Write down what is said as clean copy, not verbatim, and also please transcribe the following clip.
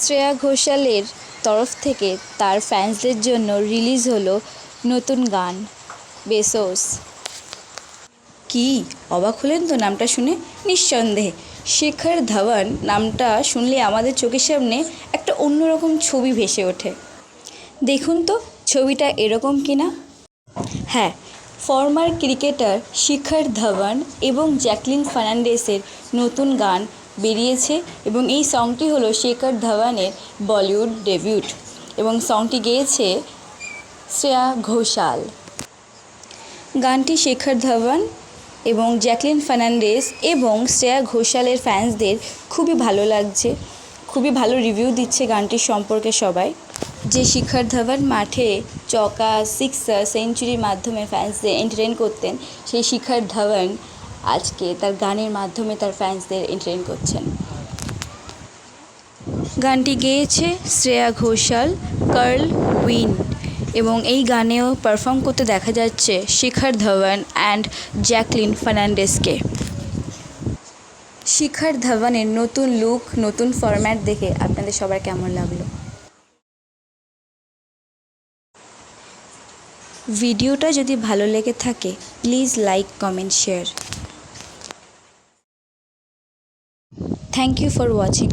শ্রেয়া ঘোষালের তরফ থেকে তার ফ্যান্সদের জন্য রিলিজ হলো নতুন গান বেসোস। কি অবাক হলেন তো নামটা শুনে? নিঃসন্দেহে শিখর ধাওয়ান নামটা শুনলে আমাদের চোখের সামনে একটা অন্যরকম ছবি ভেসে ওঠে। দেখুন তো ছবিটা এরকম কিনা। হ্যাঁ, ফর্মার ক্রিকেটার শিখর ধাওয়ান এবং জ্যাকলিন ফার্নান্ডেসের নতুন গান বেরিয়েছে এবং এই সংটি হলো শিখর ধাওয়ানের বলিউড ডেবিউট এবং সংটি গেয়েছে শ্রেয়া ঘোষাল। গানটি শিখর ধাওয়ান এবং জ্যাকলিন ফার্নান্ডেস এবং শ্রেয়া ঘোষালের ফ্যান্সদের খুবই ভালো লাগছে, খুবই ভালো রিভিউ দিচ্ছে গানটির সম্পর্কে সবাই। যে শিখর ধাওয়ান মাঠে চকা, সিক্সার, সেঞ্চুরির মাধ্যমে ফ্যান্সদের এন্টারটেইন করতেন, সেই শিখর ধাওয়ান আজকে তার গানের মাধ্যমে তার ফ্যান্সদের এন্টারটেইন করছেন। গানটি গেয়েছে শ্রেয়া ঘোষাল, কার্ল উইন এবং এই গানেও পারফর্ম করতে দেখা যাচ্ছে শিখর ধাওয়ান অ্যান্ড জ্যাকলিন ফার্নান্ডেসকে। শিখর ধাওয়ানের নতুন লুক, নতুন ফরম্যাট দেখে আপনাদের সবার কেমন লাগলো? ভিডিওটা যদি ভালো লেগে থাকে please like, comment, share. Thank you for watching.